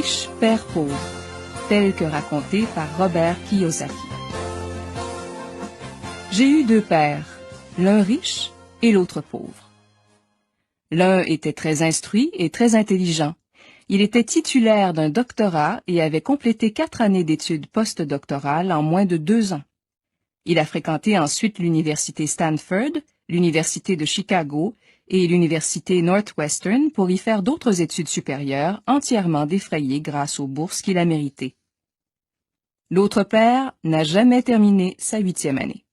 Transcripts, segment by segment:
Riche, père pauvre, tel que raconté par Robert Kiyosaki. J'ai eu deux pères, l'un riche et l'autre pauvre. L'un était très instruit et très intelligent. Il était titulaire d'un doctorat et avait complété 4 années d'études postdoctorales en moins de 2 ans. Il a fréquenté ensuite l'université Stanford, l'université de Chicago et l'université Northwestern pour y faire d'autres études supérieures entièrement défrayées grâce aux bourses qu'il a méritées. L'autre père n'a jamais terminé sa 8e année.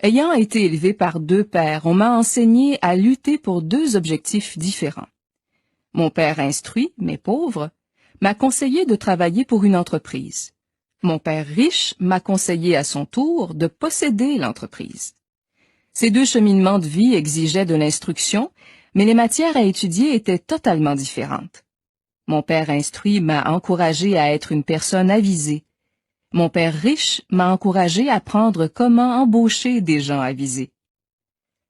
Ayant été élevé par deux pères, on m'a enseigné à lutter pour 2 objectifs différents. Mon père instruit, mais pauvre, m'a conseillé de travailler pour une entreprise. Mon père riche m'a conseillé à son tour de posséder l'entreprise. Ces 2 cheminements de vie exigeaient de l'instruction, mais les matières à étudier étaient totalement différentes. Mon père instruit m'a encouragé à être une personne avisée. Mon père riche m'a encouragé à apprendre comment embaucher des gens avisés.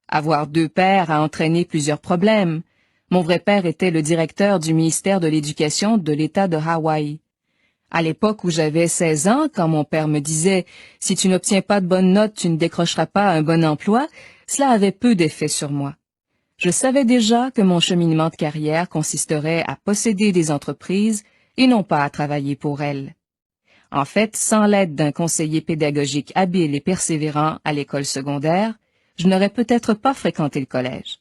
Avoir 2 pères a entraîné plusieurs problèmes. Mon vrai père était le directeur du ministère de l'Éducation de l'État de Hawaï. À l'époque où j'avais 16 ans, quand mon père me disait « Si tu n'obtiens pas de bonnes notes, tu ne décrocheras pas un bon emploi », cela avait peu d'effet sur moi. Je savais déjà que mon cheminement de carrière consisterait à posséder des entreprises et non pas à travailler pour elles. En fait, sans l'aide d'un conseiller pédagogique habile et persévérant à l'école secondaire, je n'aurais peut-être pas fréquenté le collège.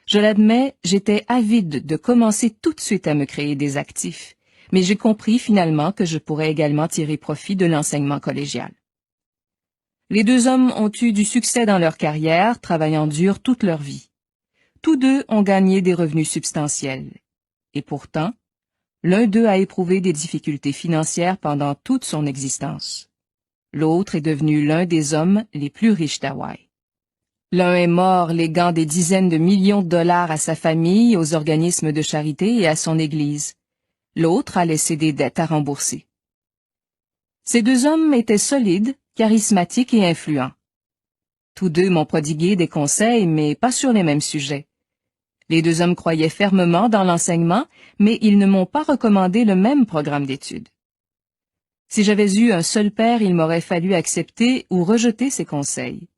Je l'admets, j'étais avide de commencer tout de suite à me créer des actifs, mais j'ai compris finalement que je pourrais également tirer profit de l'enseignement collégial. Les 2 hommes ont eu du succès dans leur carrière, travaillant dur toute leur vie. Tous 2 ont gagné des revenus substantiels. Et pourtant, l'un d'eux a éprouvé des difficultés financières pendant toute son existence. L'autre est devenu l'un des hommes les plus riches d'Hawaï. L'un est mort léguant des dizaines de millions de dollars à sa famille, aux organismes de charité et à son église. L'autre a laissé des dettes à rembourser. Ces 2 hommes étaient solides, charismatiques et influents. Tous 2 m'ont prodigué des conseils, mais pas sur les mêmes sujets. Les 2 hommes croyaient fermement dans l'enseignement, mais ils ne m'ont pas recommandé le même programme d'études. Si j'avais eu un seul père, il m'aurait fallu accepter ou rejeter ses conseils.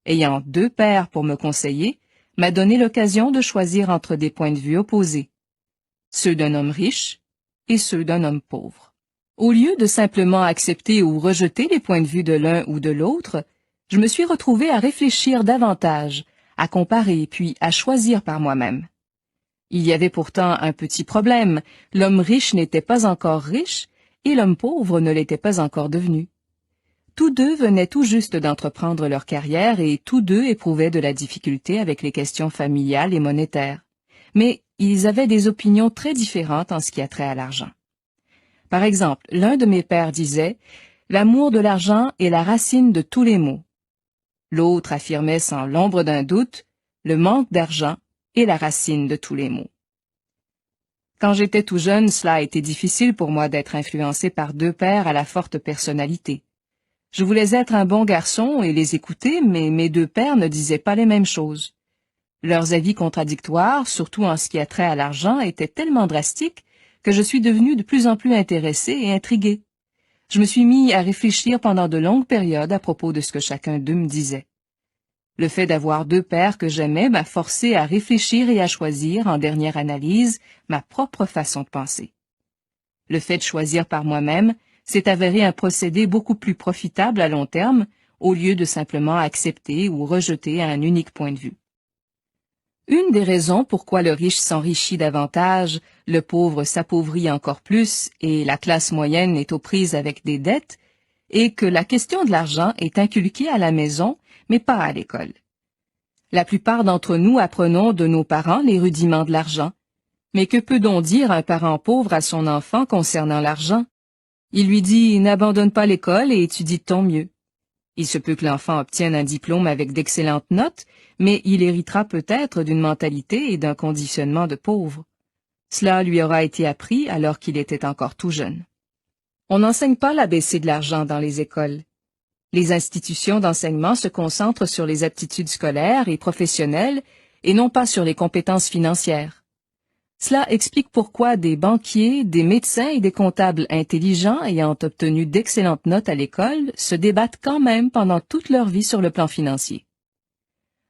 Ayant 2 pères pour me conseiller, m'a donné l'occasion de choisir entre des points de vue opposés, ceux d'un homme riche et ceux d'un homme pauvre. Au lieu de simplement accepter ou rejeter les points de vue de l'un ou de l'autre, je me suis retrouvée à réfléchir davantage, à comparer puis à choisir par moi-même. Il y avait pourtant un petit problème, l'homme riche n'était pas encore riche et l'homme pauvre ne l'était pas encore devenu. Tous 2 venaient tout juste d'entreprendre leur carrière et tous 2 éprouvaient de la difficulté avec les questions familiales et monétaires. Mais ils avaient des opinions très différentes en ce qui a trait à l'argent. Par exemple, l'un de mes pères disait « L'amour de l'argent est la racine de tous les maux ». L'autre affirmait sans l'ombre d'un doute « Le manque d'argent est la racine de tous les maux ». Quand j'étais tout jeune, cela a été difficile pour moi d'être influencé par 2 pères à la forte personnalité. Je voulais être un bon garçon et les écouter, mais mes 2 pères ne disaient pas les mêmes choses. Leurs avis contradictoires, surtout en ce qui a trait à l'argent, étaient tellement drastiques que je suis devenue de plus en plus intéressée et intriguée. Je me suis mis à réfléchir pendant de longues périodes à propos de ce que chacun d'eux me disait. Le fait d'avoir 2 pères que j'aimais m'a forcé à réfléchir et à choisir, en dernière analyse, ma propre façon de penser. Le fait de choisir par moi-même s'est avéré un procédé beaucoup plus profitable à long terme, au lieu de simplement accepter ou rejeter un unique point de vue. Une des raisons pourquoi le riche s'enrichit davantage, le pauvre s'appauvrit encore plus et la classe moyenne est aux prises avec des dettes, est que la question de l'argent est inculquée à la maison, mais pas à l'école. La plupart d'entre nous apprenons de nos parents les rudiments de l'argent. Mais que peut-on dire un parent pauvre à son enfant concernant l'argent? Il lui dit « N'abandonne pas l'école et étudie de ton mieux ». Il se peut que l'enfant obtienne un diplôme avec d'excellentes notes, mais il héritera peut-être d'une mentalité et d'un conditionnement de pauvre. Cela lui aura été appris alors qu'il était encore tout jeune. On n'enseigne pas l'ABC de l'argent dans les écoles. Les institutions d'enseignement se concentrent sur les aptitudes scolaires et professionnelles et non pas sur les compétences financières. Cela explique pourquoi des banquiers, des médecins et des comptables intelligents ayant obtenu d'excellentes notes à l'école se débattent quand même pendant toute leur vie sur le plan financier.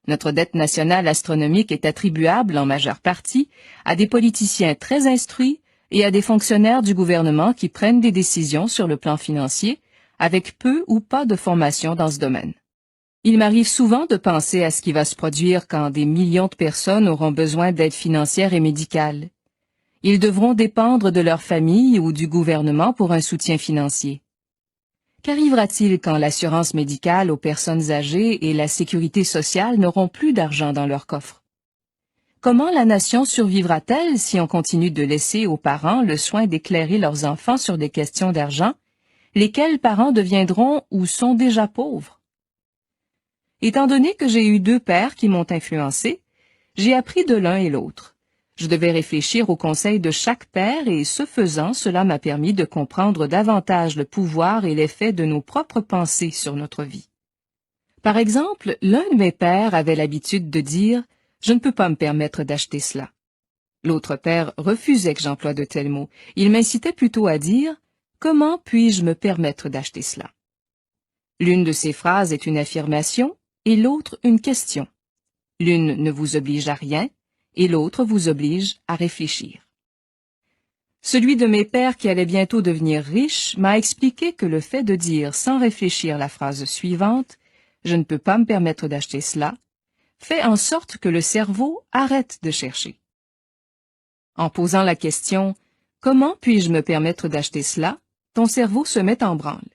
Notre dette nationale astronomique est attribuable en majeure partie à des politiciens très instruits et à des fonctionnaires du gouvernement qui prennent des décisions sur le plan financier avec peu ou pas de formation dans ce domaine. Il m'arrive souvent de penser à ce qui va se produire quand des millions de personnes auront besoin d'aide financière et médicale. Ils devront dépendre de leur famille ou du gouvernement pour un soutien financier. Qu'arrivera-t-il quand l'assurance médicale aux personnes âgées et la sécurité sociale n'auront plus d'argent dans leur coffre? Comment la nation survivra-t-elle si on continue de laisser aux parents le soin d'éclairer leurs enfants sur des questions d'argent, lesquels parents deviendront ou sont déjà pauvres? Étant donné que j'ai eu deux pères qui m'ont influencé, j'ai appris de l'un et l'autre. Je devais réfléchir aux conseils de chaque père et ce faisant, cela m'a permis de comprendre davantage le pouvoir et l'effet de nos propres pensées sur notre vie. Par exemple, l'un de mes pères avait l'habitude de dire « Je ne peux pas me permettre d'acheter cela ». L'autre père refusait que j'emploie de tels mots. Il m'incitait plutôt à dire « Comment puis-je me permettre d'acheter cela ?» L'une de ces phrases est une affirmation et l'autre une question. L'une ne vous oblige à rien et l'autre vous oblige à réfléchir. Celui de mes pères qui allait bientôt devenir riche m'a expliqué que le fait de dire sans réfléchir la phrase suivante « Je ne peux pas me permettre d'acheter cela » fait en sorte que le cerveau arrête de chercher. En posant la question « Comment puis-je me permettre d'acheter cela ?» ton cerveau se met en branle.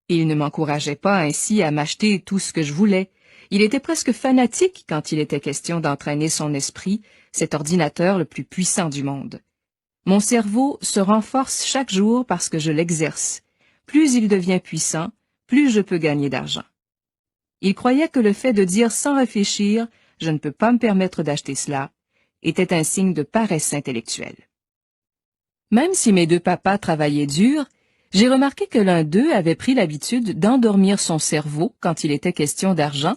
Il ne m'encourageait pas ainsi à m'acheter tout ce que je voulais. Il était presque fanatique quand il était question d'entraîner son esprit, cet ordinateur le plus puissant du monde. Mon cerveau se renforce chaque jour parce que je l'exerce. Plus il devient puissant, plus je peux gagner d'argent. Il croyait que le fait de dire sans réfléchir « je ne peux pas me permettre d'acheter cela » était un signe de paresse intellectuelle. Même si mes deux papas travaillaient dur, j'ai remarqué que l'un d'eux avait pris l'habitude d'endormir son cerveau quand il était question d'argent,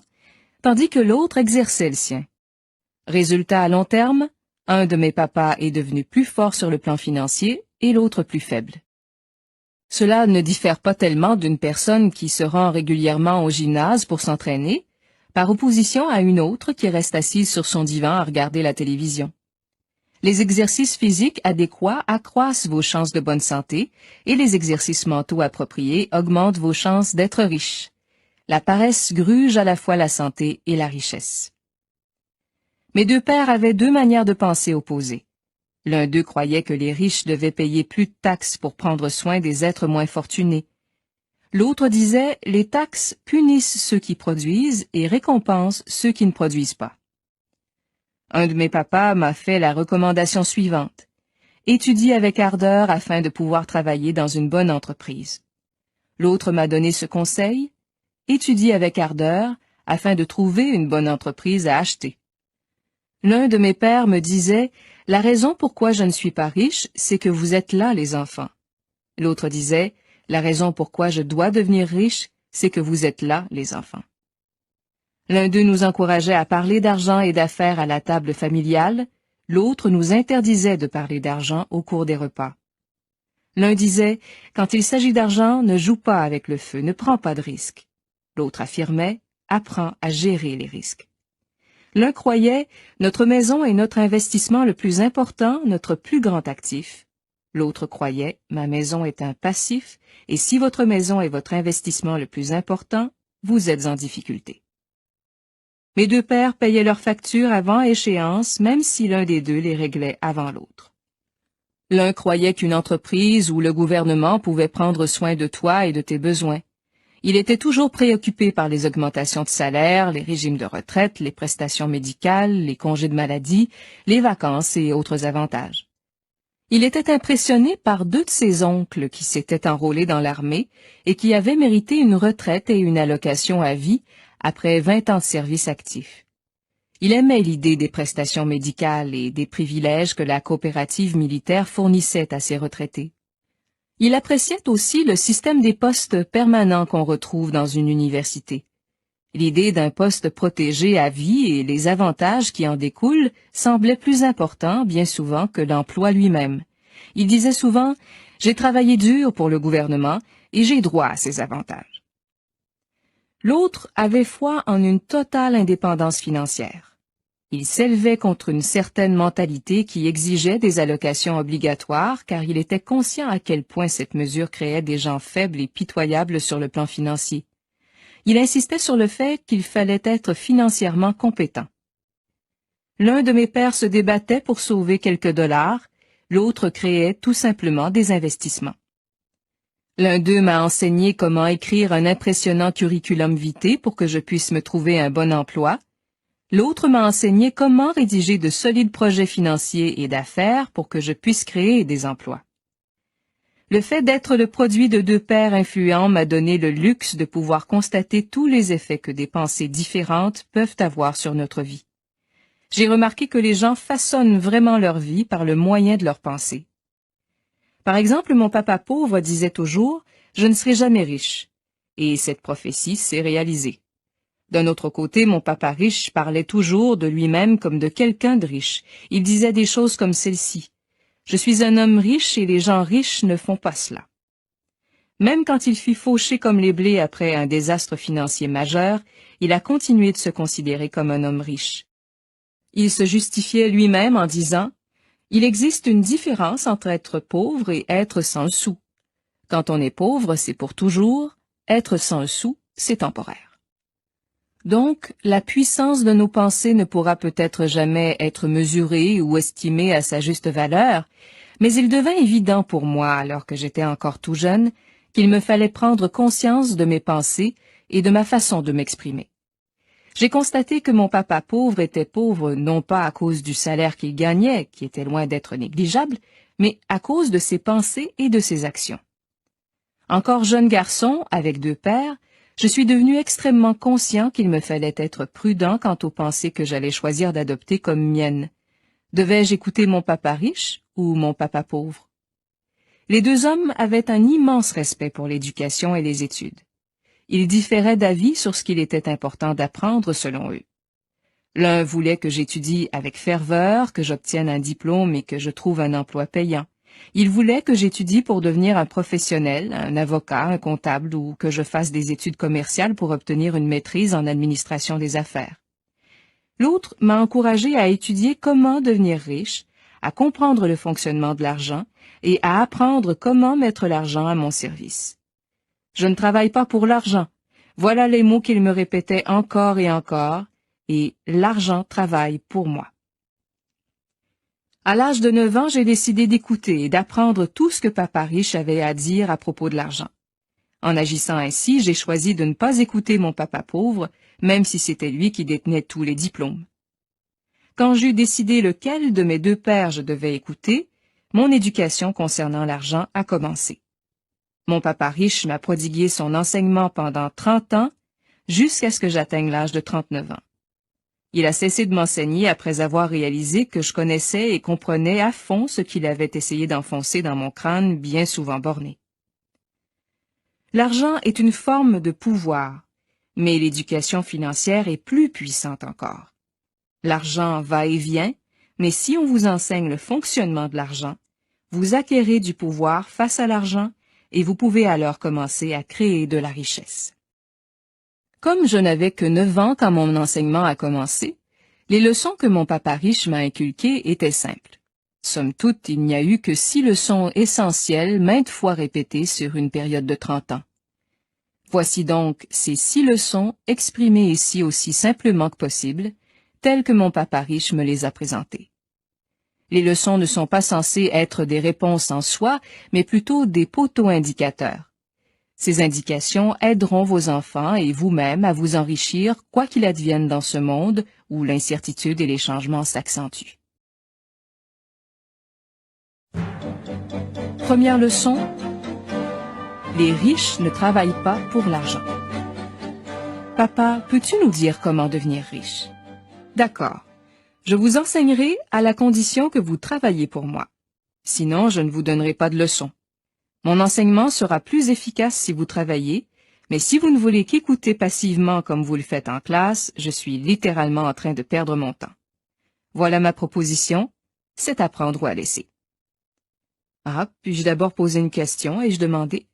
tandis que l'autre exerçait le sien. Résultat à long terme, un de mes papas est devenu plus fort sur le plan financier et l'autre plus faible. Cela ne diffère pas tellement d'une personne qui se rend régulièrement au gymnase pour s'entraîner, par opposition à une autre qui reste assise sur son divan à regarder la télévision. Les exercices physiques adéquats accroissent vos chances de bonne santé et les exercices mentaux appropriés augmentent vos chances d'être riche. La paresse gruge à la fois la santé et la richesse. Mes deux pères avaient deux manières de penser opposées. L'un d'eux croyait que les riches devaient payer plus de taxes pour prendre soin des êtres moins fortunés. L'autre disait « Les taxes punissent ceux qui produisent et récompensent ceux qui ne produisent pas ». Un de mes papas m'a fait la recommandation suivante. Étudie avec ardeur afin de pouvoir travailler dans une bonne entreprise. L'autre m'a donné ce conseil. Étudie avec ardeur afin de trouver une bonne entreprise à acheter. L'un de mes pères me disait, la raison pourquoi je ne suis pas riche, c'est que vous êtes là, les enfants. L'autre disait, la raison pourquoi je dois devenir riche, c'est que vous êtes là, les enfants. L'un d'eux nous encourageait à parler d'argent et d'affaires à la table familiale, l'autre nous interdisait de parler d'argent au cours des repas. L'un disait, quand il s'agit d'argent, ne joue pas avec le feu, ne prends pas de risques. L'autre affirmait, apprends à gérer les risques. L'un croyait, notre maison est notre investissement le plus important, notre plus grand actif. L'autre croyait, ma maison est un passif, et si votre maison est votre investissement le plus important, vous êtes en difficulté. Mes deux pères payaient leurs factures avant échéance, même si l'un des deux les réglait avant l'autre. L'un croyait qu'une entreprise ou le gouvernement pouvait prendre soin de toi et de tes besoins. Il était toujours préoccupé par les augmentations de salaire, les régimes de retraite, les prestations médicales, les congés de maladie, les vacances et autres avantages. Il était impressionné par deux de ses oncles qui s'étaient enrôlés dans l'armée et qui avaient mérité une retraite et une allocation à vie après 20 ans de service actif. Il aimait l'idée des prestations médicales et des privilèges que la coopérative militaire fournissait à ses retraités. Il appréciait aussi le système des postes permanents qu'on retrouve dans une université. L'idée d'un poste protégé à vie et les avantages qui en découlent semblaient plus importants bien souvent que l'emploi lui-même. Il disait souvent « J'ai travaillé dur pour le gouvernement et j'ai droit à ces avantages ». L'autre avait foi en une totale indépendance financière. Il s'élevait contre une certaine mentalité qui exigeait des allocations obligatoires car il était conscient à quel point cette mesure créait des gens faibles et pitoyables sur le plan financier. Il insistait sur le fait qu'il fallait être financièrement compétent. L'un de mes pères se débattait pour sauver quelques dollars, l'autre créait tout simplement des investissements. L'un d'eux m'a enseigné comment écrire un impressionnant curriculum vitae pour que je puisse me trouver un bon emploi. L'autre m'a enseigné comment rédiger de solides projets financiers et d'affaires pour que je puisse créer des emplois. Le fait d'être le produit de deux pères influents m'a donné le luxe de pouvoir constater tous les effets que des pensées différentes peuvent avoir sur notre vie. J'ai remarqué que les gens façonnent vraiment leur vie par le moyen de leurs pensées. Par exemple, mon papa pauvre disait toujours « Je ne serai jamais riche », et cette prophétie s'est réalisée. D'un autre côté, mon papa riche parlait toujours de lui-même comme de quelqu'un de riche. Il disait des choses comme celle-ci. « Je suis un homme riche et les gens riches ne font pas cela. » Même quand il fut fauché comme les blés après un désastre financier majeur, il a continué de se considérer comme un homme riche. Il se justifiait lui-même en disant « Il existe une différence entre être pauvre et être sans sou. Quand on est pauvre, c'est pour toujours. Être sans sou, c'est temporaire. » Donc, la puissance de nos pensées ne pourra peut-être jamais être mesurée ou estimée à sa juste valeur, mais il devint évident pour moi, alors que j'étais encore tout jeune, qu'il me fallait prendre conscience de mes pensées et de ma façon de m'exprimer. J'ai constaté que mon papa pauvre était pauvre non pas à cause du salaire qu'il gagnait, qui était loin d'être négligeable, mais à cause de ses pensées et de ses actions. Encore jeune garçon, avec deux pères, je suis devenu extrêmement conscient qu'il me fallait être prudent quant aux pensées que j'allais choisir d'adopter comme miennes. Devais-je écouter mon papa riche ou mon papa pauvre? Les deux hommes avaient un immense respect pour l'éducation et les études. Ils différaient d'avis sur ce qu'il était important d'apprendre selon eux. L'un voulait que j'étudie avec ferveur, que j'obtienne un diplôme et que je trouve un emploi payant. Il voulait que j'étudie pour devenir un professionnel, un avocat, un comptable ou que je fasse des études commerciales pour obtenir une maîtrise en administration des affaires. L'autre m'a encouragé à étudier comment devenir riche, à comprendre le fonctionnement de l'argent et à apprendre comment mettre l'argent à mon service. Je ne travaille pas pour l'argent. Voilà les mots qu'il me répétait encore et encore, et l'argent travaille pour moi. À l'âge de 9 ans, j'ai décidé d'écouter et d'apprendre tout ce que papa riche avait à dire à propos de l'argent. En agissant ainsi, j'ai choisi de ne pas écouter mon papa pauvre, même si c'était lui qui détenait tous les diplômes. Quand j'eus décidé lequel de mes deux pères je devais écouter, mon éducation concernant l'argent a commencé. Mon papa riche m'a prodigué son enseignement pendant 30 ans, jusqu'à ce que j'atteigne l'âge de 39 ans. Il a cessé de m'enseigner après avoir réalisé que je connaissais et comprenais à fond ce qu'il avait essayé d'enfoncer dans mon crâne bien souvent borné. L'argent est une forme de pouvoir, mais l'éducation financière est plus puissante encore. L'argent va et vient, mais si on vous enseigne le fonctionnement de l'argent, vous acquérez du pouvoir face à l'argent et vous pouvez alors commencer à créer de la richesse. Comme je n'avais que 9 ans quand mon enseignement a commencé, les leçons que mon papa riche m'a inculquées étaient simples. Somme toute, il n'y a eu que 6 leçons essentielles maintes fois répétées sur une période de 30 ans. Voici donc ces 6 leçons exprimées ici aussi simplement que possible, telles que mon papa riche me les a présentées. Les leçons ne sont pas censées être des réponses en soi, mais plutôt des poteaux indicateurs. Ces indications aideront vos enfants et vous-même à vous enrichir quoi qu'il advienne dans ce monde où l'incertitude et les changements s'accentuent. Première leçon. Les riches ne travaillent pas pour l'argent. Papa, peux-tu nous dire comment devenir riche? D'accord. Je vous enseignerai à la condition que vous travaillez pour moi. Sinon, je ne vous donnerai pas de leçon. Mon enseignement sera plus efficace si vous travaillez, Mais si vous ne voulez qu'écouter passivement comme vous le faites en classe, je suis littéralement en train de perdre mon temps. Voilà ma proposition, c'est à prendre ou à laisser. Ah, puis-je d'abord poser une question et je demandais?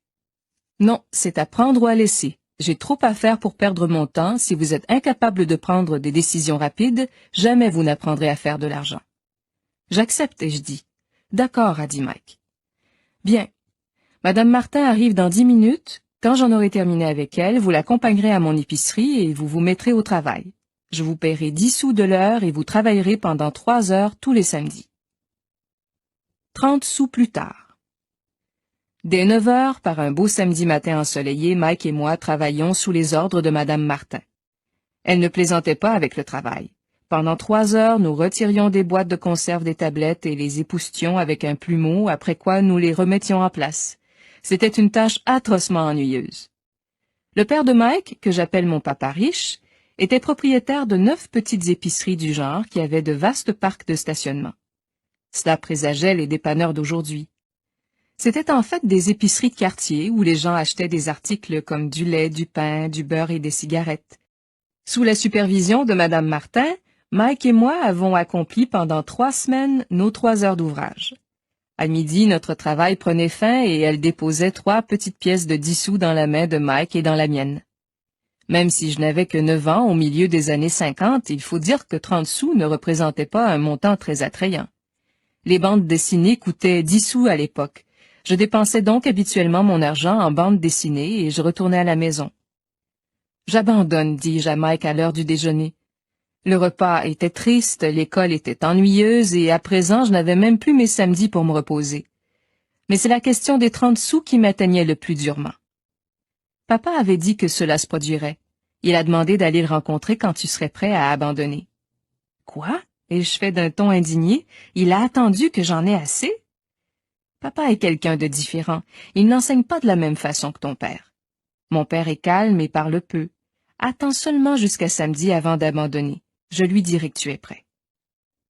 Non, c'est à prendre ou à laisser. J'ai trop à faire pour perdre mon temps. Si vous êtes incapable de prendre des décisions rapides, jamais vous n'apprendrez à faire de l'argent. J'accepte et je dis. D'accord, a dit Mike. Bien. Madame Martin arrive dans 10 minutes. Quand j'en aurai terminé avec elle, vous l'accompagnerez à mon épicerie et vous vous mettrez au travail. Je vous paierai 10 sous de l'heure et vous travaillerez pendant 3 heures tous les samedis. 30 sous plus tard. Dès 9 heures, par un beau samedi matin ensoleillé, Mike et moi travaillions sous les ordres de Madame Martin. Elle ne plaisantait pas avec le travail. Pendant 3 heures, nous retirions des boîtes de conserve des tablettes et les époussetions avec un plumeau, après quoi nous les remettions en place. C'était une tâche atrocement ennuyeuse. Le père de Mike, que j'appelle mon papa riche, était propriétaire de 9 petites épiceries du genre qui avaient de vastes parcs de stationnement. Cela présageait les dépanneurs d'aujourd'hui. C'étaient en fait des épiceries de quartier où les gens achetaient des articles comme du lait, du pain, du beurre et des cigarettes. Sous la supervision de Madame Martin, Mike et moi avons accompli pendant 3 semaines nos 3 heures d'ouvrage. À midi, notre travail prenait fin et elle déposait 3 petites pièces de 10 sous dans la main de Mike et dans la mienne. Même si je n'avais que 9 ans au milieu des années 50, il faut dire que 30 sous ne représentait pas un montant très attrayant. Les bandes dessinées coûtaient 10 sous à l'époque. Je dépensais donc habituellement mon argent en bandes dessinées et je retournais à la maison. J'abandonne, dis-je à Mike à l'heure du déjeuner. Le repas était triste, l'école était ennuyeuse et à présent je n'avais même plus mes samedis pour me reposer. Mais c'est la question des 30 sous qui m'atteignait le plus durement. Papa avait dit que cela se produirait. Il a demandé d'aller le rencontrer quand tu serais prêt à abandonner. Quoi? Ai-je fait d'un ton indigné. Il a attendu que j'en ai assez? Papa est quelqu'un de différent. Il n'enseigne pas de la même façon que ton père. Mon père est calme et parle peu. Attends seulement jusqu'à samedi avant d'abandonner. Je lui dirai que tu es prêt.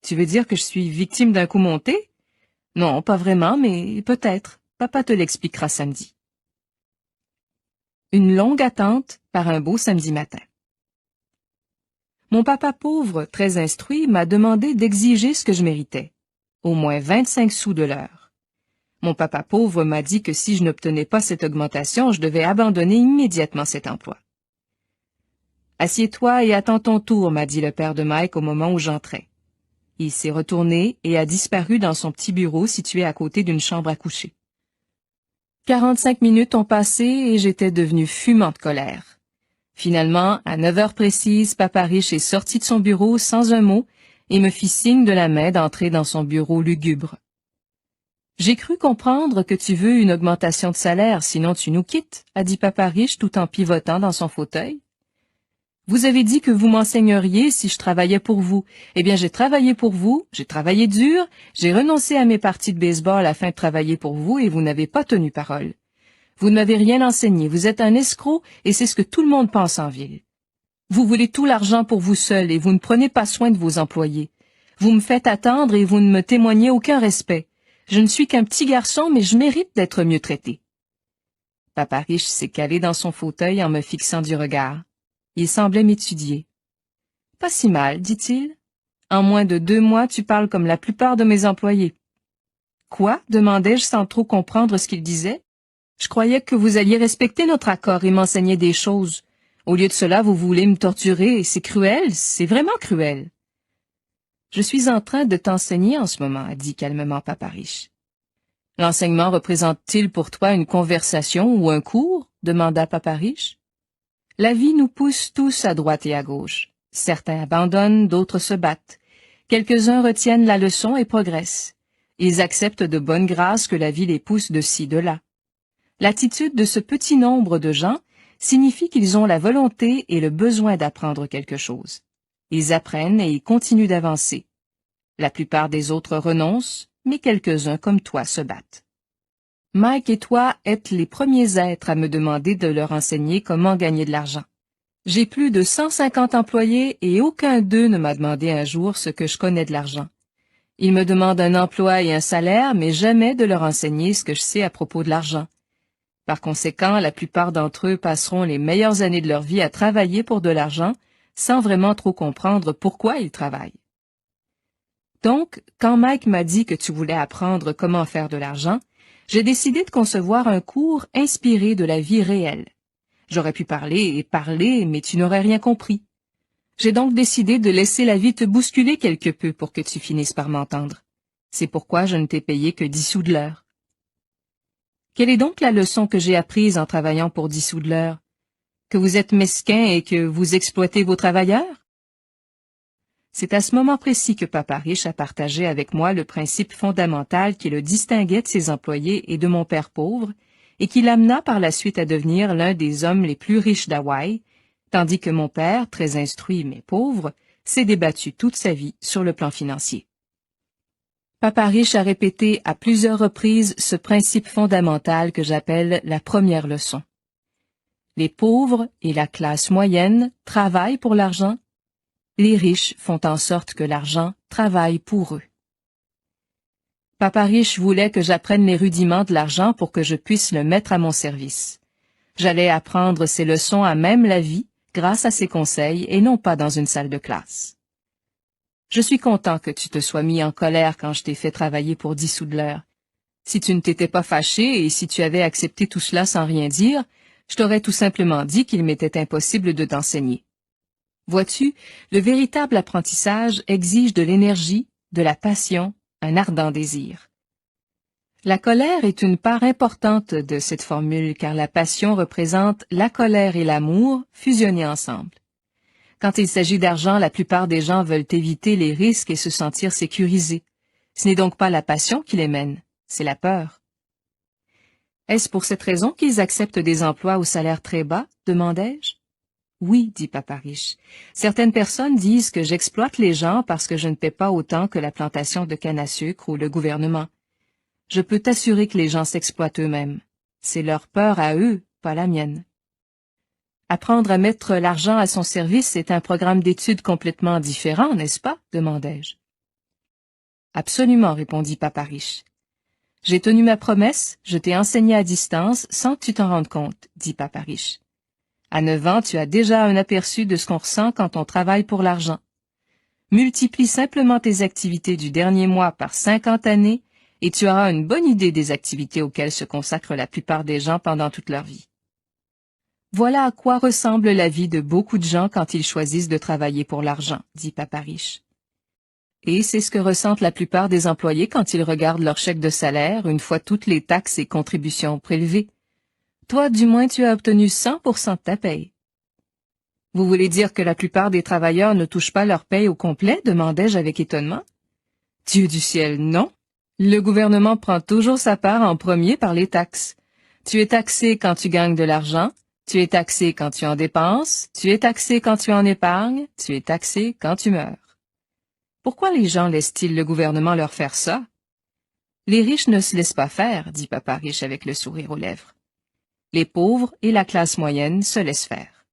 Tu veux dire que je suis victime d'un coup monté? Non, pas vraiment, mais peut-être. Papa te l'expliquera samedi. Une longue attente par un beau samedi matin. Mon papa pauvre, très instruit, m'a demandé d'exiger ce que je méritais. Au moins 25 sous de l'heure. Mon papa pauvre m'a dit que si je n'obtenais pas cette augmentation, je devais abandonner immédiatement cet emploi. « Assieds-toi et attends ton tour », m'a dit le père de Mike au moment où j'entrais. Il s'est retourné et a disparu dans son petit bureau situé à côté d'une chambre à coucher. 45 minutes ont passé et j'étais devenue fumant de colère. Finalement, à 9 heures précises, papa riche est sorti de son bureau sans un mot et me fit signe de la main d'entrer dans son bureau lugubre. « J'ai cru comprendre que tu veux une augmentation de salaire, sinon tu nous quittes, » a dit papa riche tout en pivotant dans son fauteuil. « Vous avez dit que vous m'enseigneriez si je travaillais pour vous. Eh bien, j'ai travaillé pour vous, j'ai travaillé dur, j'ai renoncé à mes parties de baseball afin de travailler pour vous et vous n'avez pas tenu parole. Vous ne m'avez rien enseigné, vous êtes un escroc et c'est ce que tout le monde pense en ville. Vous voulez tout l'argent pour vous seul et vous ne prenez pas soin de vos employés. Vous me faites attendre et vous ne me témoignez aucun respect. Je ne suis qu'un petit garçon, mais je mérite d'être mieux traité. » Papa riche s'est calé dans son fauteuil en me fixant du regard. Il semblait m'étudier. « Pas si mal, dit-il. En moins de 2 mois, tu parles comme la plupart de mes employés. »« Quoi? » demandai-je sans trop comprendre ce qu'il disait. « Je croyais que vous alliez respecter notre accord et m'enseigner des choses. Au lieu de cela, vous voulez me torturer et c'est cruel, c'est vraiment cruel. » « Je suis en train de t'enseigner en ce moment, » a dit calmement papa riche. « L'enseignement représente-t-il pour toi une conversation ou un cours? » demanda papa riche. « La vie nous pousse tous à droite et à gauche. Certains abandonnent, d'autres se battent. Quelques-uns retiennent la leçon et progressent. Ils acceptent de bonne grâce que la vie les pousse de ci, de là. L'attitude de ce petit nombre de gens signifie qu'ils ont la volonté et le besoin d'apprendre quelque chose. Ils apprennent et ils continuent d'avancer. La plupart des autres renoncent, mais quelques-uns comme toi se battent. Mike et toi êtes les premiers êtres à me demander de leur enseigner comment gagner de l'argent. J'ai plus de 150 employés et aucun d'eux ne m'a demandé un jour ce que je connais de l'argent. Ils me demandent un emploi et un salaire, mais jamais de leur enseigner ce que je sais à propos de l'argent. Par conséquent, la plupart d'entre eux passeront les meilleures années de leur vie à travailler pour de l'argent sans vraiment trop comprendre pourquoi ils travaillent. Donc, quand Mike m'a dit que tu voulais apprendre comment faire de l'argent, j'ai décidé de concevoir un cours inspiré de la vie réelle. J'aurais pu parler et parler, mais tu n'aurais rien compris. J'ai donc décidé de laisser la vie te bousculer quelque peu pour que tu finisses par m'entendre. C'est pourquoi je ne t'ai payé que 10 sous de l'heure. Quelle est donc la leçon que j'ai apprise en travaillant pour 10 sous de l'heure? Que vous êtes mesquin et que vous exploitez vos travailleurs? C'est à ce moment précis que Papa Riche a partagé avec moi le principe fondamental qui le distinguait de ses employés et de mon père pauvre, et qui l'amena par la suite à devenir l'un des hommes les plus riches d'Hawaï, tandis que mon père, très instruit mais pauvre, s'est débattu toute sa vie sur le plan financier. Papa Riche a répété à plusieurs reprises ce principe fondamental que j'appelle la première leçon. Les pauvres et la classe moyenne travaillent pour l'argent. Les riches font en sorte que l'argent travaille pour eux. Papa Riche voulait que j'apprenne les rudiments de l'argent pour que je puisse le mettre à mon service. J'allais apprendre ces leçons à même la vie grâce à ses conseils et non pas dans une salle de classe. Je suis content que tu te sois mis en colère quand je t'ai fait travailler pour 10 sous de l'heure. Si tu ne t'étais pas fâché et si tu avais accepté tout cela sans rien dire, je t'aurais tout simplement dit qu'il m'était impossible de t'enseigner. Vois-tu, le véritable apprentissage exige de l'énergie, de la passion, un ardent désir. La colère est une part importante de cette formule car la passion représente la colère et l'amour fusionnés ensemble. Quand il s'agit d'argent, la plupart des gens veulent éviter les risques et se sentir sécurisés. Ce n'est donc pas la passion qui les mène, c'est la peur. Est-ce pour cette raison qu'ils acceptent des emplois au salaire très bas? Demandai-je. Oui, dit Papa Riche. Certaines personnes disent que j'exploite les gens parce que je ne paie pas autant que la plantation de canne à sucre ou le gouvernement. Je peux t'assurer que les gens s'exploitent eux-mêmes. C'est leur peur à eux, pas la mienne. Apprendre à mettre l'argent à son service est un programme d'études complètement différent, n'est-ce pas? Demandai-je. Absolument, répondit Papa Riche. J'ai tenu ma promesse, je t'ai enseigné à distance sans que tu t'en rendes compte, dit Papa Riche. À 9 ans, tu as déjà un aperçu de ce qu'on ressent quand on travaille pour l'argent. Multiplie simplement tes activités du dernier mois par 50 années et tu auras une bonne idée des activités auxquelles se consacrent la plupart des gens pendant toute leur vie. Voilà à quoi ressemble la vie de beaucoup de gens quand ils choisissent de travailler pour l'argent, dit Papa Riche. Et c'est ce que ressentent la plupart des employés quand ils regardent leur chèque de salaire une fois toutes les taxes et contributions prélevées. Toi, du moins, tu as obtenu 100% de ta paye. Vous voulez dire que la plupart des travailleurs ne touchent pas leur paye au complet? Demandai-je avec étonnement. Dieu du ciel, non. Le gouvernement prend toujours sa part en premier par les taxes. Tu es taxé quand tu gagnes de l'argent, tu es taxé quand tu en dépenses, tu es taxé quand tu en épargnes, tu es taxé quand tu meurs. Pourquoi les gens laissent-ils le gouvernement leur faire ça? Les riches ne se laissent pas faire, dit Papa Riche avec le sourire aux lèvres. Les pauvres et la classe moyenne se laissent faire.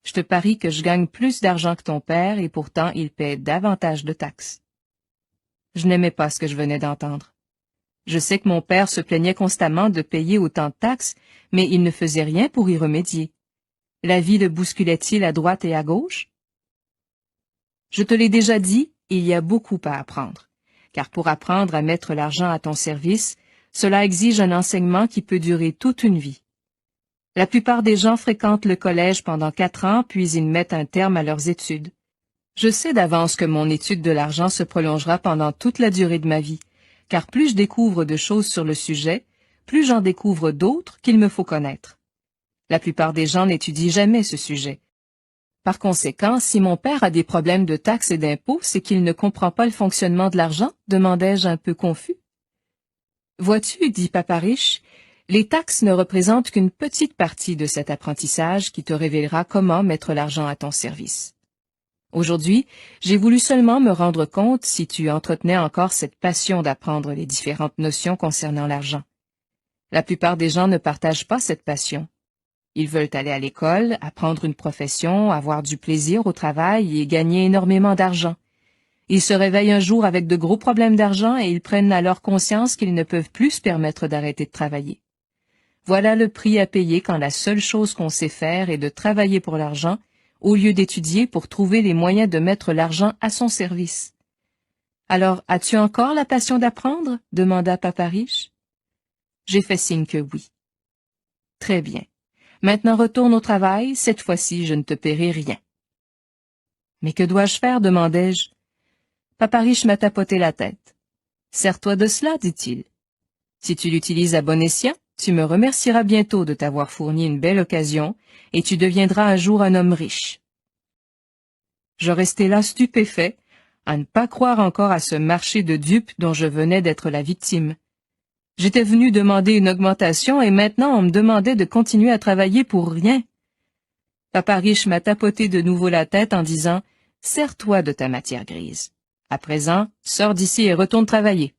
Je te parie que je gagne plus d'argent que ton père et pourtant il paie davantage de taxes. Je n'aimais pas ce que je venais d'entendre. Je sais que mon père se plaignait constamment de payer autant de taxes, mais il ne faisait rien pour y remédier. La vie le bousculait-il à droite et à gauche? Je te l'ai déjà dit, il y a beaucoup à apprendre, car pour apprendre à mettre l'argent à ton service, cela exige un enseignement qui peut durer toute une vie. La plupart des gens fréquentent le collège pendant 4 ans, puis ils mettent un terme à leurs études. Je sais d'avance que mon étude de l'argent se prolongera pendant toute la durée de ma vie, car plus je découvre de choses sur le sujet, plus j'en découvre d'autres qu'il me faut connaître. La plupart des gens n'étudient jamais ce sujet. Par conséquent, si mon père a des problèmes de taxes et d'impôts, c'est qu'il ne comprend pas le fonctionnement de l'argent, demandai-je un peu confus. Vois-tu, dit Papa Riche, les taxes ne représentent qu'une petite partie de cet apprentissage qui te révélera comment mettre l'argent à ton service. Aujourd'hui, j'ai voulu seulement me rendre compte si tu entretenais encore cette passion d'apprendre les différentes notions concernant l'argent. La plupart des gens ne partagent pas cette passion. Ils veulent aller à l'école, apprendre une profession, avoir du plaisir au travail et gagner énormément d'argent. Ils se réveillent un jour avec de gros problèmes d'argent et ils prennent alors conscience qu'ils ne peuvent plus se permettre d'arrêter de travailler. Voilà le prix à payer quand la seule chose qu'on sait faire est de travailler pour l'argent, au lieu d'étudier pour trouver les moyens de mettre l'argent à son service. Alors, as-tu encore la passion d'apprendre? Demanda Papa Riche. J'ai fait signe que oui. Très bien. Maintenant retourne au travail, cette fois-ci je ne te paierai rien. Mais que dois-je faire? Demandai-je. Papa Riche m'a tapoté la tête. Sers-toi de cela, dit-il. Si tu l'utilises à bon escient, tu me remercieras bientôt de t'avoir fourni une belle occasion, et tu deviendras un jour un homme riche. Je restai là stupéfait, à ne pas croire encore à ce marché de dupes dont je venais d'être la victime. J'étais venu demander une augmentation et maintenant on me demandait de continuer à travailler pour rien. Papa Riche m'a tapoté de nouveau la tête en disant « Sers-toi de ta matière grise. À présent, sors d'ici et retourne travailler. »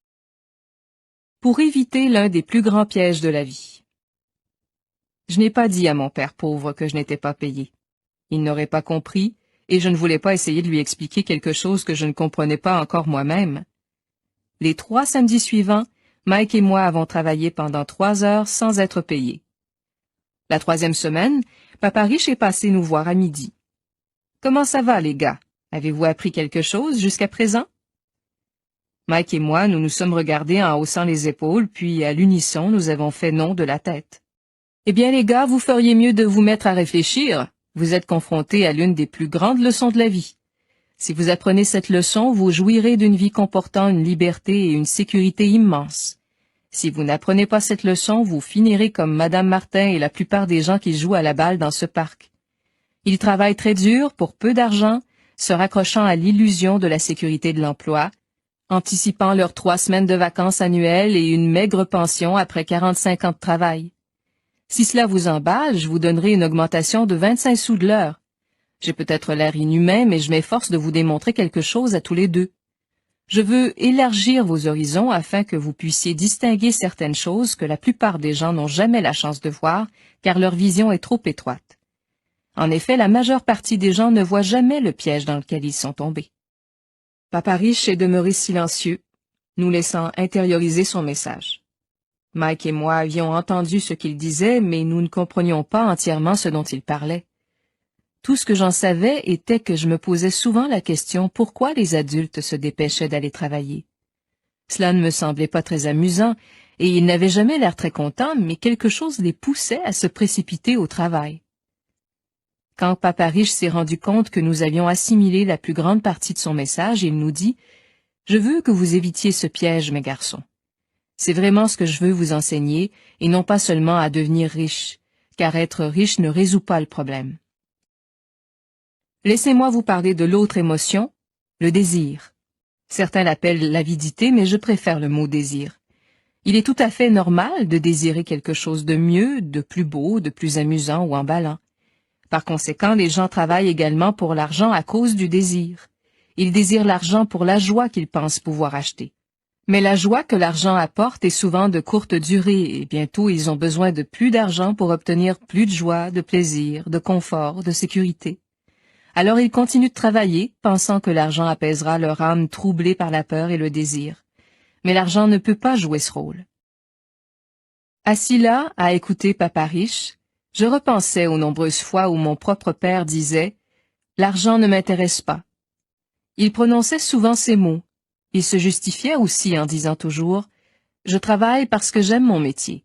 Pour éviter l'un des plus grands pièges de la vie. Je n'ai pas dit à mon père pauvre que je n'étais pas payé. Il n'aurait pas compris, et je ne voulais pas essayer de lui expliquer quelque chose que je ne comprenais pas encore moi-même. Les 3 samedis suivants, Mike et moi avons travaillé pendant 3 heures sans être payés. La 3e semaine, Papa Riche est passé nous voir à midi. « Comment ça va, les gars? Avez-vous appris quelque chose jusqu'à présent? » Mike et moi, nous nous sommes regardés en haussant les épaules, puis à l'unisson, nous avons fait non de la tête. « Eh bien, les gars, vous feriez mieux de vous mettre à réfléchir. Vous êtes confrontés à l'une des plus grandes leçons de la vie. Si vous apprenez cette leçon, vous jouirez d'une vie comportant une liberté et une sécurité immenses. Si vous n'apprenez pas cette leçon, vous finirez comme Madame Martin et la plupart des gens qui jouent à la balle dans ce parc. Ils travaillent très dur pour peu d'argent, se raccrochant à l'illusion de la sécurité de l'emploi, anticipant leurs 3 semaines de vacances annuelles et une maigre pension après 45 ans de travail. Si cela vous emballe, je vous donnerai une augmentation de 25 sous de l'heure. J'ai peut-être l'air inhumain, mais je m'efforce de vous démontrer quelque chose à tous les deux. Je veux élargir vos horizons afin que vous puissiez distinguer certaines choses que la plupart des gens n'ont jamais la chance de voir, car leur vision est trop étroite. En effet, la majeure partie des gens ne voient jamais le piège dans lequel ils sont tombés. Papa Riche est demeuré silencieux, nous laissant intérioriser son message. Mike et moi avions entendu ce qu'il disait, mais nous ne comprenions pas entièrement ce dont il parlait. Tout ce que j'en savais était que je me posais souvent la question pourquoi les adultes se dépêchaient d'aller travailler. Cela ne me semblait pas très amusant, et ils n'avaient jamais l'air très contents, mais quelque chose les poussait à se précipiter au travail. Quand Papa Riche s'est rendu compte que nous avions assimilé la plus grande partie de son message, il nous dit « Je veux que vous évitiez ce piège, mes garçons. C'est vraiment ce que je veux vous enseigner, et non pas seulement à devenir riche, car être riche ne résout pas le problème. Laissez-moi vous parler de l'autre émotion, le désir. Certains l'appellent l'avidité, mais je préfère le mot désir. Il est tout à fait normal de désirer quelque chose de mieux, de plus beau, de plus amusant ou emballant. Par conséquent, les gens travaillent également pour l'argent à cause du désir. Ils désirent l'argent pour la joie qu'ils pensent pouvoir acheter. Mais la joie que l'argent apporte est souvent de courte durée et bientôt ils ont besoin de plus d'argent pour obtenir plus de joie, de plaisir, de confort, de sécurité. Alors ils continuent de travailler, pensant que l'argent apaisera leur âme troublée par la peur et le désir. Mais l'argent ne peut pas jouer ce rôle. Assis là, à écouter Papa Riche, je repensais aux nombreuses fois où mon propre père disait « L'argent ne m'intéresse pas ». Il prononçait souvent ces mots. Il se justifiait aussi en disant toujours « Je travaille parce que j'aime mon métier ».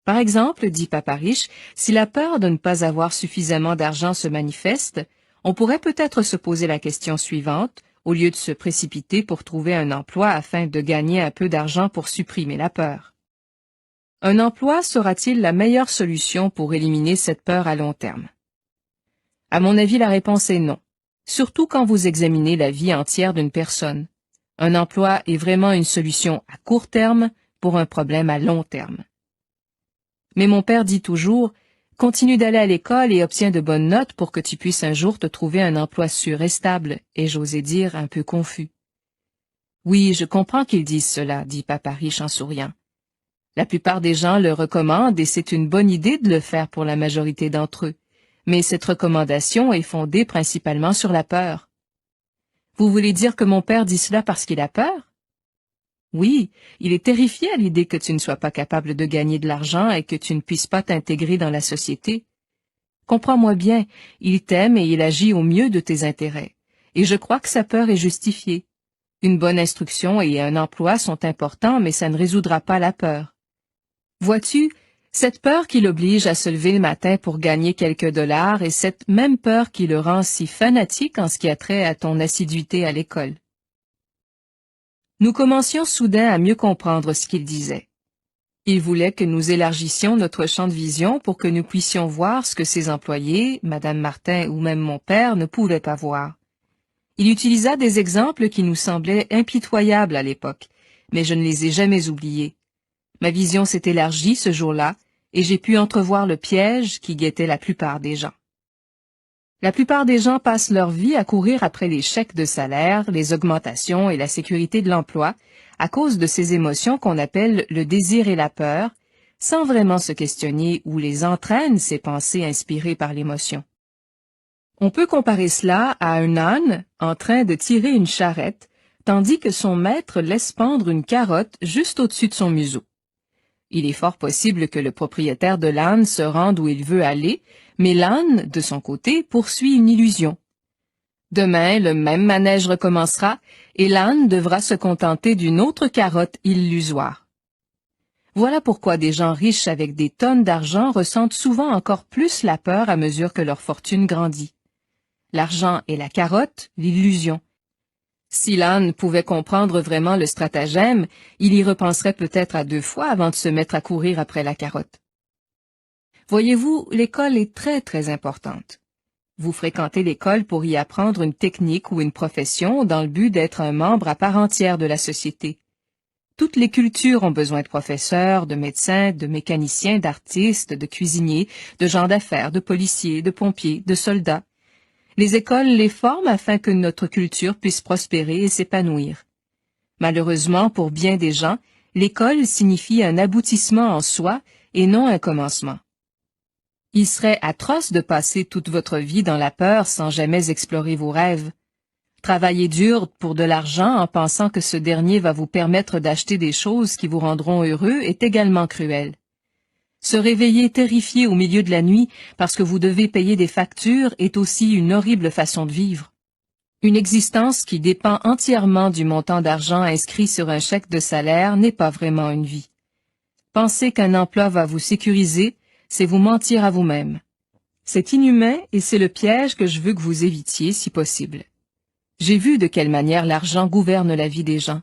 Par exemple, dit Papa Riche, si la peur de ne pas avoir suffisamment d'argent se manifeste, on pourrait peut-être se poser la question suivante, au lieu de se précipiter pour trouver un emploi afin de gagner un peu d'argent pour supprimer la peur. Un emploi sera-t-il la meilleure solution pour éliminer cette peur à long terme? À mon avis, la réponse est non, surtout quand vous examinez la vie entière d'une personne. Un emploi est vraiment une solution à court terme pour un problème à long terme. Mais mon père dit toujours « Continue d'aller à l'école et obtiens de bonnes notes pour que tu puisses un jour te trouver un emploi sûr et stable », et j'osais dire un peu confus. « Oui, je comprends qu'ils disent cela, dit Papa Riche en souriant. La plupart des gens le recommandent et c'est une bonne idée de le faire pour la majorité d'entre eux, mais cette recommandation est fondée principalement sur la peur. Vous voulez dire que mon père dit cela parce qu'il a peur? Oui, il est terrifié à l'idée que tu ne sois pas capable de gagner de l'argent et que tu ne puisses pas t'intégrer dans la société. Comprends-moi bien, il t'aime et il agit au mieux de tes intérêts. Et je crois que sa peur est justifiée. Une bonne instruction et un emploi sont importants, mais ça ne résoudra pas la peur. Vois-tu, cette peur qui l'oblige à se lever le matin pour gagner quelques dollars est cette même peur qui le rend si fanatique en ce qui a trait à ton assiduité à l'école. Nous commencions soudain à mieux comprendre ce qu'il disait. Il voulait que nous élargissions notre champ de vision pour que nous puissions voir ce que ses employés, Madame Martin ou même mon père, ne pouvaient pas voir. Il utilisa des exemples qui nous semblaient impitoyables à l'époque, mais je ne les ai jamais oubliés. Ma vision s'est élargie ce jour-là, et j'ai pu entrevoir le piège qui guettait la plupart des gens. La plupart des gens passent leur vie à courir après les chèques de salaire, les augmentations et la sécurité de l'emploi, à cause de ces émotions qu'on appelle le désir et la peur, sans vraiment se questionner où les entraînent ces pensées inspirées par l'émotion. On peut comparer cela à un âne en train de tirer une charrette, tandis que son maître laisse pendre une carotte juste au-dessus de son museau. Il est fort possible que le propriétaire de l'âne se rende où il veut aller, mais l'âne, de son côté, poursuit une illusion. Demain, le même manège recommencera, et l'âne devra se contenter d'une autre carotte illusoire. Voilà pourquoi des gens riches avec des tonnes d'argent ressentent souvent encore plus la peur à mesure que leur fortune grandit. L'argent est la carotte, l'illusion. Si l'âne pouvait comprendre vraiment le stratagème, il y repenserait peut-être à 2 fois avant de se mettre à courir après la carotte. Voyez-vous, l'école est très, très importante. Vous fréquentez l'école pour y apprendre une technique ou une profession dans le but d'être un membre à part entière de la société. Toutes les cultures ont besoin de professeurs, de médecins, de mécaniciens, d'artistes, de cuisiniers, de gens d'affaires, de policiers, de pompiers, de soldats. Les écoles les forment afin que notre culture puisse prospérer et s'épanouir. Malheureusement, pour bien des gens, l'école signifie un aboutissement en soi et non un commencement. Il serait atroce de passer toute votre vie dans la peur sans jamais explorer vos rêves. Travailler dur pour de l'argent en pensant que ce dernier va vous permettre d'acheter des choses qui vous rendront heureux est également cruel. Se réveiller terrifié au milieu de la nuit parce que vous devez payer des factures est aussi une horrible façon de vivre. Une existence qui dépend entièrement du montant d'argent inscrit sur un chèque de salaire n'est pas vraiment une vie. Penser qu'un emploi va vous sécuriser, c'est vous mentir à vous-même. C'est inhumain et c'est le piège que je veux que vous évitiez si possible. J'ai vu de quelle manière l'argent gouverne la vie des gens.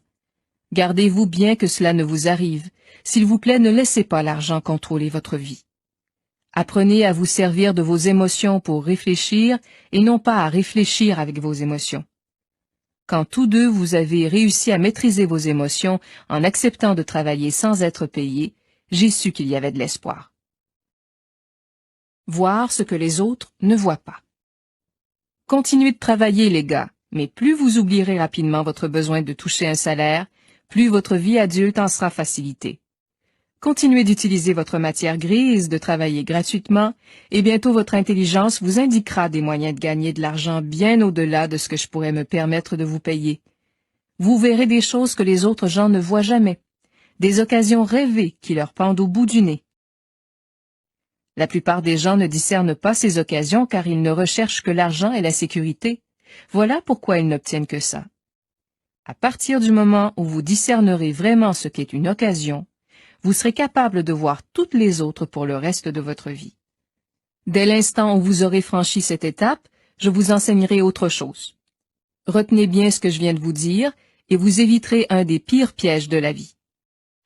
Gardez-vous bien que cela ne vous arrive. S'il vous plaît, ne laissez pas l'argent contrôler votre vie. Apprenez à vous servir de vos émotions pour réfléchir et non pas à réfléchir avec vos émotions. Quand tous deux vous avez réussi à maîtriser vos émotions en acceptant de travailler sans être payé, j'ai su qu'il y avait de l'espoir. Voir ce que les autres ne voient pas. Continuez de travailler, les gars, mais plus vous oublierez rapidement votre besoin de toucher un salaire, plus votre vie adulte en sera facilitée. Continuez d'utiliser votre matière grise, de travailler gratuitement, et bientôt votre intelligence vous indiquera des moyens de gagner de l'argent bien au-delà de ce que je pourrais me permettre de vous payer. Vous verrez des choses que les autres gens ne voient jamais, des occasions rêvées qui leur pendent au bout du nez. La plupart des gens ne discernent pas ces occasions car ils ne recherchent que l'argent et la sécurité. Voilà pourquoi ils n'obtiennent que ça. À partir du moment où vous discernerez vraiment ce qu'est une occasion, vous serez capable de voir toutes les autres pour le reste de votre vie. Dès l'instant où vous aurez franchi cette étape, je vous enseignerai autre chose. Retenez bien ce que je viens de vous dire et vous éviterez un des pires pièges de la vie.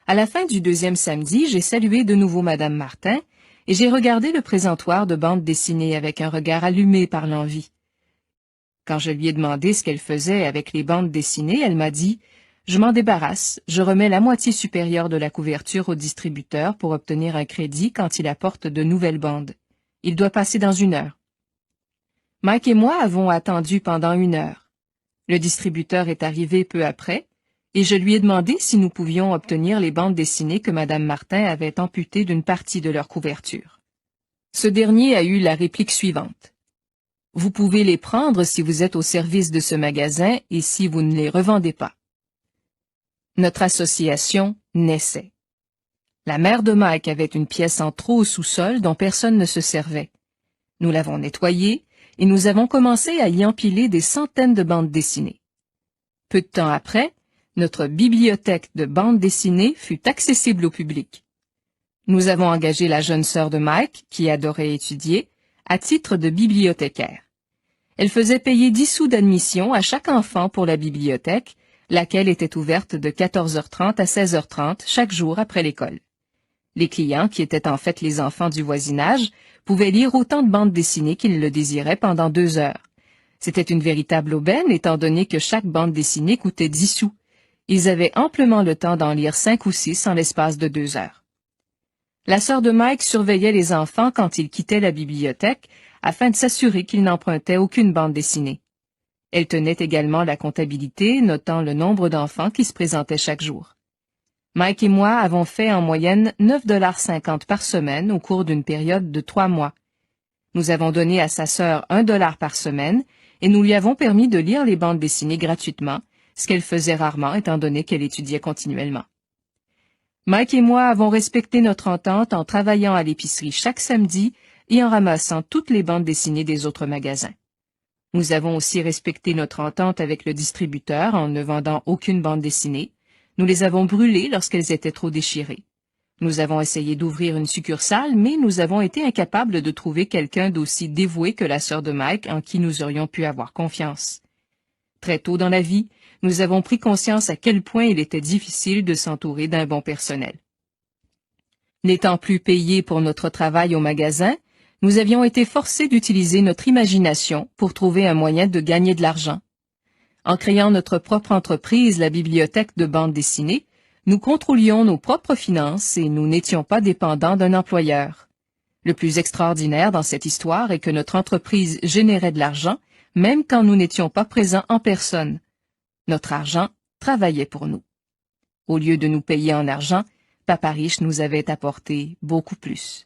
À la fin du 2e samedi, j'ai salué de nouveau Madame Martin et j'ai regardé le présentoir de bande dessinée avec un regard allumé par l'envie. Quand je lui ai demandé ce qu'elle faisait avec les bandes dessinées, elle m'a dit « Je m'en débarrasse, je remets la moitié supérieure de la couverture au distributeur pour obtenir un crédit quand il apporte de nouvelles bandes. Il doit passer dans 1 heure. » Mike et moi avons attendu pendant 1 heure. Le distributeur est arrivé peu après, et je lui ai demandé si nous pouvions obtenir les bandes dessinées que Madame Martin avait amputées d'une partie de leur couverture. Ce dernier a eu la réplique suivante. « Vous pouvez les prendre si vous êtes au service de ce magasin et si vous ne les revendez pas. » Notre association naissait. La mère de Mike avait une pièce en trop au sous-sol dont personne ne se servait. Nous l'avons nettoyée et nous avons commencé à y empiler des centaines de bandes dessinées. Peu de temps après, notre bibliothèque de bandes dessinées fut accessible au public. Nous avons engagé la jeune sœur de Mike, qui adorait étudier, à titre de bibliothécaire. Elle faisait payer 10 sous d'admission à chaque enfant pour la bibliothèque, laquelle était ouverte de 14h30 à 16h30 chaque jour après l'école. Les clients, qui étaient en fait les enfants du voisinage, pouvaient lire autant de bandes dessinées qu'ils le désiraient pendant 2 heures. C'était une véritable aubaine, étant donné que chaque bande dessinée coûtait 10 sous. Ils avaient amplement le temps d'en lire 5 ou 6 en l'espace de 2 heures. La sœur de Mike surveillait les enfants quand ils quittaient la bibliothèque afin de s'assurer qu'ils n'empruntaient aucune bande dessinée. Elle tenait également la comptabilité, notant le nombre d'enfants qui se présentaient chaque jour. Mike et moi avons fait en moyenne 9,50 $ par semaine au cours d'une période de 3 mois. Nous avons donné à sa sœur 1 $ par semaine et nous lui avons permis de lire les bandes dessinées gratuitement, ce qu'elle faisait rarement étant donné qu'elle étudiait continuellement. Mike et moi avons respecté notre entente en travaillant à l'épicerie chaque samedi et en ramassant toutes les bandes dessinées des autres magasins. Nous avons aussi respecté notre entente avec le distributeur en ne vendant aucune bande dessinée. Nous les avons brûlées lorsqu'elles étaient trop déchirées. Nous avons essayé d'ouvrir une succursale, mais nous avons été incapables de trouver quelqu'un d'aussi dévoué que la sœur de Mike en qui nous aurions pu avoir confiance. Très tôt dans la vie, nous avons pris conscience à quel point il était difficile de s'entourer d'un bon personnel. N'étant plus payés pour notre travail au magasin, nous avions été forcés d'utiliser notre imagination pour trouver un moyen de gagner de l'argent. En créant notre propre entreprise, la bibliothèque de bande dessinée, nous contrôlions nos propres finances et nous n'étions pas dépendants d'un employeur. Le plus extraordinaire dans cette histoire est que notre entreprise générait de l'argent, même quand nous n'étions pas présents en personne. Notre argent travaillait pour nous. Au lieu de nous payer en argent, Papa Riche nous avait apporté beaucoup plus.